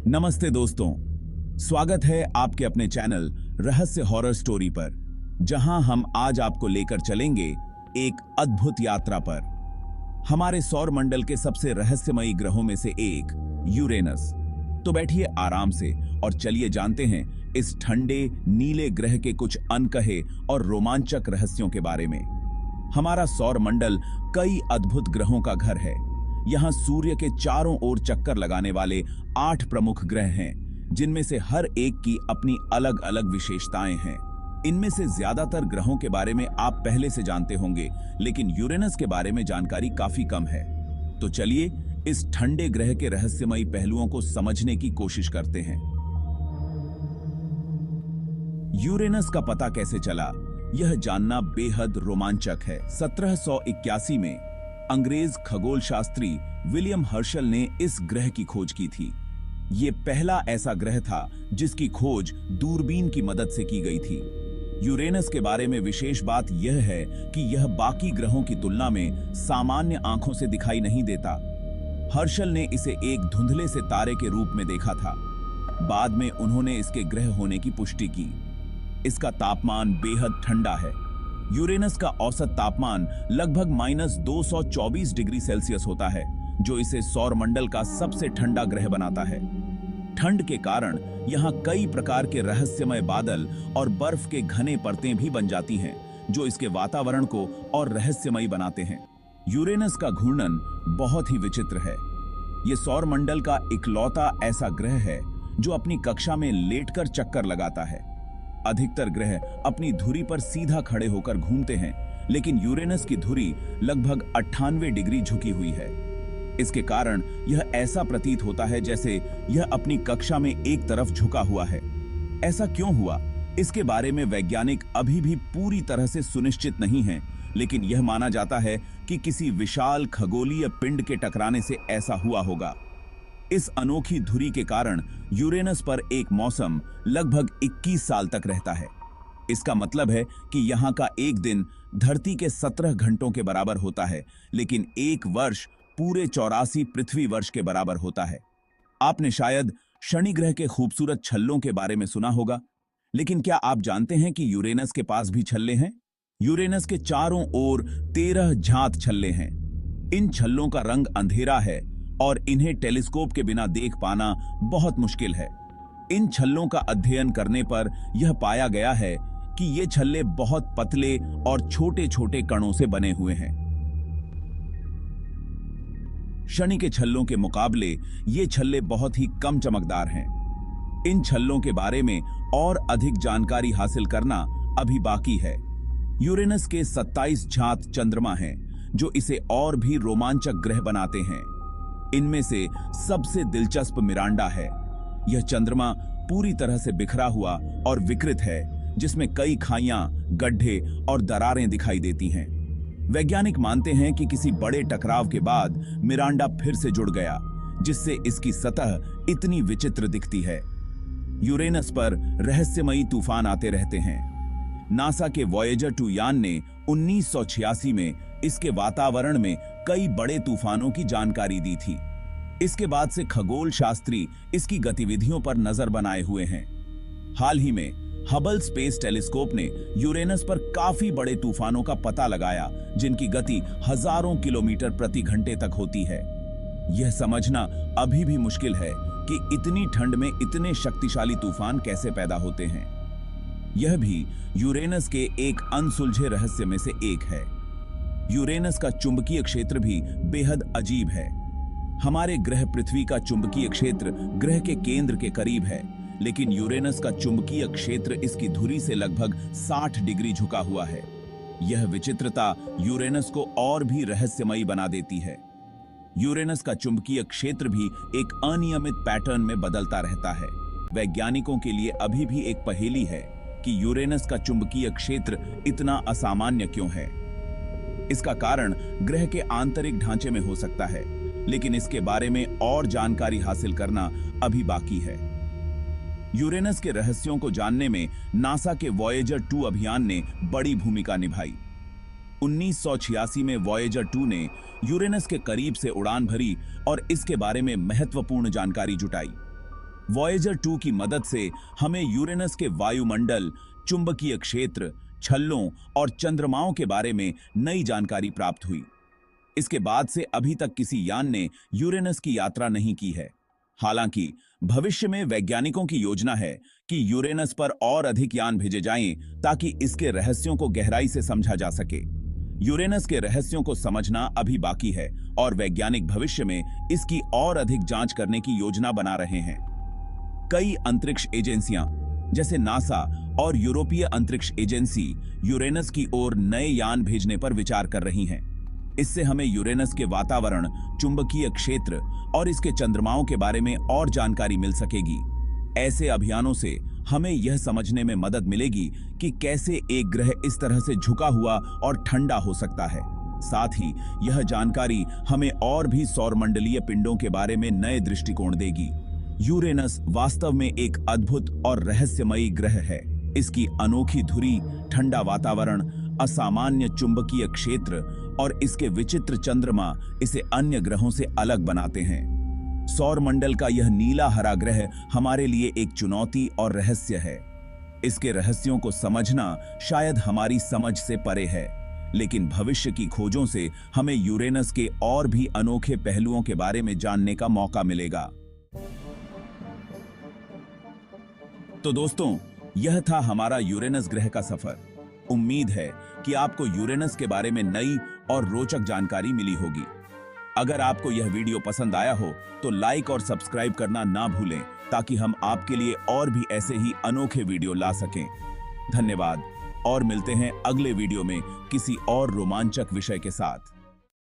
नमस्ते दोस्तों, स्वागत है आपके अपने चैनल रहस्य हॉरर स्टोरी पर, जहां हम आज आपको लेकर चलेंगे एक अद्भुत यात्रा पर। हमारे सौर मंडल के सबसे रहस्यमयी ग्रहों में से एक यूरेनस। तो बैठिए आराम से और चलिए जानते हैं इस ठंडे नीले ग्रह के कुछ अनकहे और रोमांचक रहस्यों के बारे में। हमारा सौर मंडल कई अद्भुत ग्रहों का घर है। यहाँ सूर्य के चारों ओर चक्कर लगाने वाले 8 प्रमुख ग्रह हैं, जिनमें से हर एक की अपनी अलग अलग विशेषताएं हैं। इनमें से ज्यादातर ग्रहों के बारे में आप पहले से जानते होंगे, लेकिन यूरेनस के बारे में जानकारी काफी कम है। तो चलिए इस ठंडे ग्रह के रहस्यमयी पहलुओं को समझने की कोशिश करते हैं। यूरेनस का पता कैसे चला, यह जानना बेहद रोमांचक है। 1781 में अंग्रेज खगोल शास्त्री विलियम हर्शल ने इस ग्रह की खोज की थी। ये पहला ऐसा ग्रह था जिसकी खोज दूरबीन की मदद से की गई थी। यूरेनस के बारे में विशेष बात यह है कि यह बाकी ग्रहों की तुलना में सामान्य आंखों से दिखाई नहीं देता। हर्शल ने इसे एक धुंधले से तारे के रूप में देखा था। बाद में उन्होंने इसके ग्रह होने की पुष्टि की। इसका तापमान बेहद ठंडा है। यूरेनस का औसत तापमान लगभग -224 डिग्री सेल्सियस होता है, जो इसे सौर मंडल का सबसे ठंडा ग्रह बनाता है। ठंड के कारण यहाँ कई प्रकार के रहस्यमय बादल और बर्फ के घने परतें भी बन जाती हैं, जो इसके वातावरण को और रहस्यमयी बनाते हैं। यूरेनस का घूर्णन बहुत ही विचित्र है। ये सौर मंडल का इकलौता ऐसा ग्रह है जो अपनी कक्षा में लेटकर चक्कर लगाता है। अधिकतर ग्रह अपनी धुरी पर सीधा खड़े होकर घूमते हैं, लेकिन यूरेनस की धुरी लगभग 98 डिग्री झुकी हुई है। इसके कारण यह ऐसा प्रतीत होता है जैसे यह अपनी कक्षा में एक तरफ झुका हुआ है। ऐसा क्यों हुआ, इसके बारे में वैज्ञानिक अभी भी पूरी तरह से सुनिश्चित नहीं हैं, लेकिन यह माना जाता है कि किसी विशाल खगोलीय पिंड के टकराने से ऐसा हुआ होगा। इस अनोखी धुरी के कारण यूरेनस पर एक मौसम लगभग 21 साल तक रहता है। इसका मतलब है कि यहाँ का एक दिन धरती के 17 घंटों के बराबर होता है, लेकिन एक वर्ष पूरे 84 पृथ्वी वर्ष के बराबर होता है। आपने शायद शनि ग्रह के खूबसूरत छल्लों के बारे में सुना होगा, लेकिन क्या आप जानते हैं कि यूरेनस के पास भी छल्ले हैं? यूरेनस के चारों ओर 13 झांत छल्ले हैं। इन छल्लों का रंग अंधेरा है और इन्हें टेलीस्कोप के बिना देख पाना बहुत मुश्किल है। इन छल्लों का अध्ययन करने पर यह पाया गया है कि ये छल्ले बहुत पतले और छोटे छोटे कणों से बने हुए हैं। शनि के छल्लों के मुकाबले ये छल्ले बहुत ही कम चमकदार हैं। इन छल्लों के बारे में और अधिक जानकारी हासिल करना अभी बाकी है। यूरेनस के 27 झांत चंद्रमा हैं, जो इसे और भी रोमांचक ग्रह बनाते हैं। इनमें से सबसे दिलचस्प मिरांडा है। यह चंद्रमा पूरी तरह से बिखरा हुआ और विकृत है, जिसमें कई खाइयां, गड्ढे और दरारें दिखाई देती हैं। वैज्ञानिक मानते हैं कि किसी बड़े टकराव के बाद मिरांडा फिर से जुड़ गया, जिससे इसकी सतह इतनी विचित्र दिखती है। यूरेनस पर रहस्यमयी तूफान आते रहते हैं। नासा के वॉयेजर 2 यान ने 1986 में इसके वातावरण में कई बड़े तूफानों की जानकारी दी थी। इसके बाद से खगोल शास्त्री इसकी गतिविधियों पर नजर बनाए हुए हैं। हाल ही में हबल स्पेस टेलीस्कोप ने यूरेनस पर काफी बड़े तूफानों का पता लगाया, जिनकी गति हजारों किलोमीटर प्रति घंटे तक होती है। यह समझना अभी भी मुश्किल है कि इतनी ठंड में इतने शक्तिशाली तूफान कैसे पैदा होते हैं। यह भी यूरेनस के एक अनसुलझे रहस्य में से एक है। यूरेनस का चुंबकीय क्षेत्र भी बेहद अजीब है। हमारे ग्रह पृथ्वी का चुंबकीय क्षेत्र ग्रह के केंद्र के करीब है, लेकिन यूरेनस का चुंबकीय क्षेत्र इसकी धुरी से लगभग 60 डिग्री झुका हुआ है। यह विचित्रता यूरेनस को और भी रहस्यमयी बना देती है। यूरेनस का चुंबकीय क्षेत्र भी एक अनियमित पैटर्न में बदलता रहता है। वैज्ञानिकों के लिए अभी भी एक पहेली है कि यूरेनस का चुंबकीय क्षेत्र इतना असामान्य क्यों है। इसका कारण ग्रह के आंतरिक ढांचे में हो सकता है, लेकिन इसके बारे में और जानकारी हासिल करना अभी बाकी है। यूरेनस के रहस्यों को जानने में नासा के वॉयेजर 2 अभियान ने बड़ी भूमिका निभाई। 1986 में वॉयेजर 2 ने यूरेनस के करीब से उड़ान भरी और इसके बारे में महत्वपूर्ण जानकारी जुटाई। वॉयेजर 2 की मदद से हमें यूरेनस के वायुमंडल, चुंबकीय क्षेत्र, छल्लों और चंद्रमाओं के बारे में नई जानकारी प्राप्त हुई। इसके बाद से अभी तक किसी यान ने यूरेनस की यात्रा नहीं की है। हालांकि भविष्य में वैज्ञानिकों की योजना है कि यूरेनस पर और अधिक यान भेजे जाएं ताकि इसके रहस्यों को गहराई से समझा जा सके। यूरेनस के रहस्यों को समझना अभी बाकी है और वैज्ञानिक भविष्य में इसकी और अधिक जांच करने की योजना बना रहे हैं। कई अंतरिक्ष एजेंसियां जैसे नासा और यूरोपीय अंतरिक्ष एजेंसी यूरेनस की ओर नए यान भेजने पर विचार कर रही हैं। इससे हमें यूरेनस के वातावरण, चुंबकीय क्षेत्र और इसके चंद्रमाओं के बारे में और जानकारी मिल सकेगी। ऐसे अभियानों से हमें यह समझने में मदद मिलेगी कि कैसे एक ग्रह इस तरह से झुका हुआ और ठंडा हो सकता है। साथ ही यह जानकारी हमें और भी सौरमंडलीय पिंडों के बारे में नए दृष्टिकोण देगी। यूरेनस वास्तव में एक अद्भुत और रहस्यमयी ग्रह है। इसकी अनोखी धुरी, ठंडा वातावरण, असामान्य चुंबकीय क्षेत्र और इसके विचित्र चंद्रमा इसे अन्य ग्रहों से अलग बनाते हैं। सौरमंडल का यह नीला हरा ग्रह हमारे लिए एक चुनौती और रहस्य है। इसके रहस्यों को समझना शायद हमारी समझ से परे है, लेकिन भविष्य की खोजों से हमें यूरेनस के और भी अनोखे पहलुओं के बारे में जानने का मौका मिलेगा। तो दोस्तों, यह था हमारा यूरेनस ग्रह का सफर। उम्मीद है कि आपको यूरेनस के बारे में नई और रोचक जानकारी मिली होगी। अगर आपको यह वीडियो पसंद आया हो तो लाइक और सब्सक्राइब करना ना भूलें ताकि हम आपके लिए और भी ऐसे ही अनोखे वीडियो ला सकें। धन्यवाद और मिलते हैं अगले वीडियो में किसी और रोमांचक विषय के साथ।